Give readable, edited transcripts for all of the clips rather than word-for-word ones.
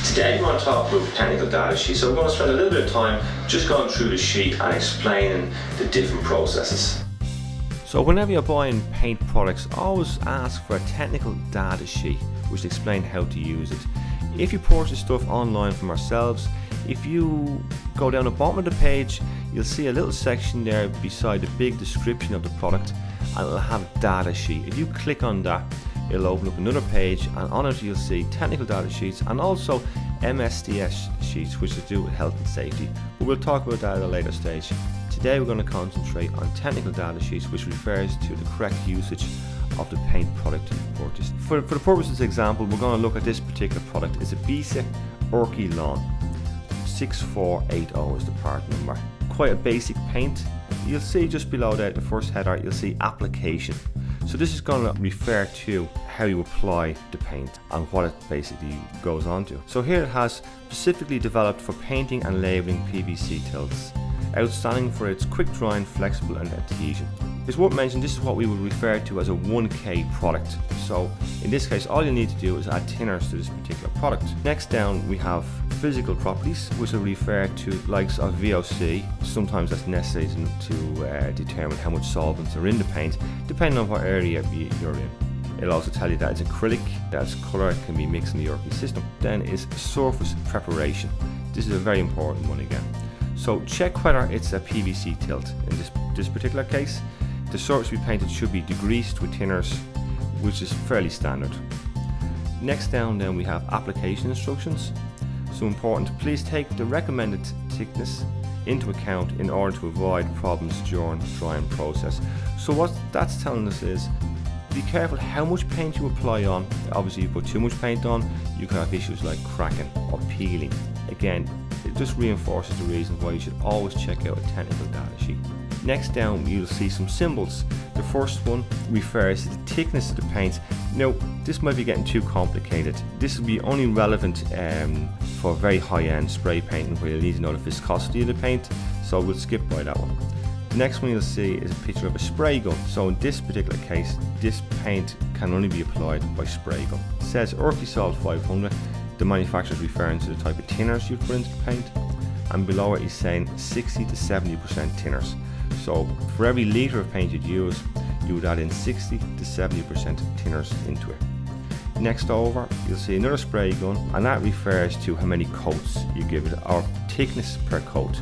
Today we want to talk about technical data sheets, so we're going to spend a little bit of time just going through the sheet and explaining the different processes. So whenever you're buying paint products, always ask for a technical data sheet which explains how to use it. If you purchase stuff online from ourselves, if you go down the bottom of the page, you'll see a little section there beside the big description of the product, and it'll have a data sheet. If you click on that, it'll open up another page, and on it you'll see technical data sheets and also MSDS sheets, which is to do with health and safety, but we'll talk about that at a later stage. Today we're going to concentrate on technical data sheets, which refers to the correct usage of the paint product you've purchased. For the purpose of this example, we're going to look at this particular product. It's a Bisa Orky Lawn. 6480 is the part number. Quite a basic paint. You'll see just below that, the first header, you'll see application. So this is going to refer to how you apply the paint and what it basically goes on to. So here it has specifically developed for painting and labelling PVC tilts. Outstanding for its quick drying, flexible and adhesion. It's worth mentioning this is what we would refer to as a 1K product. So in this case, all you need to do is add thinners to this particular product. Next down we have physical properties, which will refer to likes of VOC. Sometimes that's necessary to determine how much solvents are in the paint, depending on what area you're in. It'll also tell you that it's acrylic, that its colour can be mixed in the Orky system. Then is surface preparation. This is a very important one again. So check whether it's a PVC tilt. In this particular case, the surface to be painted should be degreased with thinners, which is fairly standard. Next down then we have application instructions. So important, please take the recommended thickness into account in order to avoid problems during the drying process. So what that's telling us is, be careful how much paint you apply on. Obviously, if you put too much paint on, you can have issues like cracking or peeling. Again, it just reinforces the reason why you should always check out a technical data sheet. Next down, you'll see some symbols. The first one refers to the thickness of the paint. Now, this might be getting too complicated. This will be only relevant for very high-end spray painting where you'll need to know the viscosity of the paint, so we'll skip by that one. The next one you'll see is a picture of a spray gun. So in this particular case, this paint can only be applied by spray gun. It says Orkisol 500. The manufacturer is referring to the type of thinners you put into the paint, and below it he's saying 60 to 70% thinners. So for every litre of paint you'd use, you would add in 60 to 70% thinners into it. Next over, you'll see another spray gun, and that refers to how many coats you give it, or thickness per coat.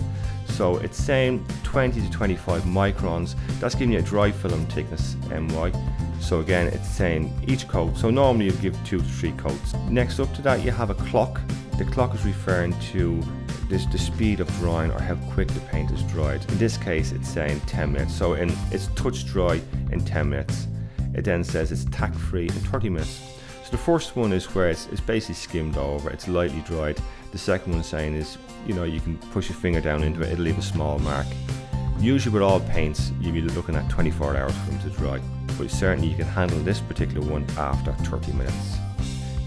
So it's saying 20 to 25 microns. That's giving you a dry film thickness, MY. So again, it's saying each coat. So normally you give 2 to 3 coats. Next up to that, you have a clock. The clock is referring to the speed of drying, or how quick the paint is dried. In this case, it's saying 10 minutes. So it's touch dry in 10 minutes. It then says it's tack free in 30 minutes. So the first one is where it's basically skimmed over, it's lightly dried. The second one saying is, you know, you can push your finger down into it, it'll leave a small mark. Usually with all paints, you'll be looking at 24 hours for them to dry, but certainly you can handle this particular one after 30 minutes.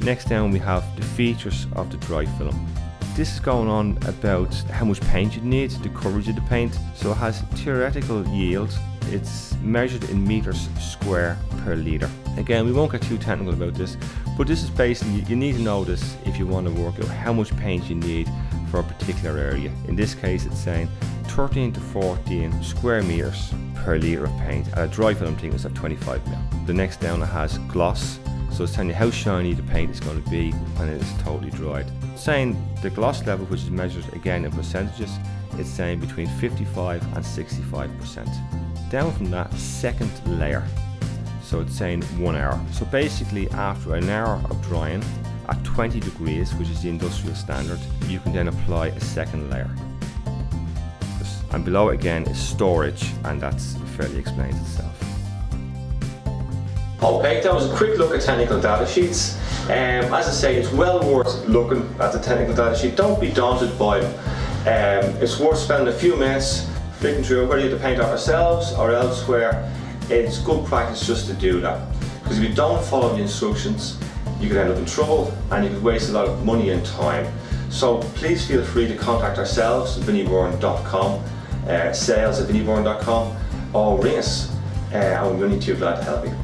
Next down we have the features of the dry film. This is going on about how much paint you need, the coverage of the paint. So it has theoretical yield. It's measured in meters square per litre. Again, we won't get too technical about this, but this is basically, you need to know this if you want to work out how much paint you need for a particular area. In this case, it's saying 13 to 14 square meters per litre of paint at a dry film thickness of 25 mil. The next down it has gloss. So it's telling you how shiny the paint is going to be when it is totally dried. It's saying the gloss level, which is measured again in percentages, it's saying between 55 and 65%. Down from that, second layer. So it's saying 1 hour. So basically after an hour of drying at 20 degrees, which is the industrial standard, you can then apply a second layer. And below it again is storage, and that's fairly explains itself. Okay, that was a quick look at technical data sheets. As I say, it's well worth looking at the technical data sheet. Don't be daunted by them. It's worth spending a few minutes flicking through, whether you have to paint ourselves or elsewhere. It's good practice just to do that. Because if you don't follow the instructions, you could end up in trouble and you could waste a lot of money and time. So please feel free to contact ourselves at vinnybourne.com, sales@vinnybourne.com, or ring us, and we're going to be glad to help you.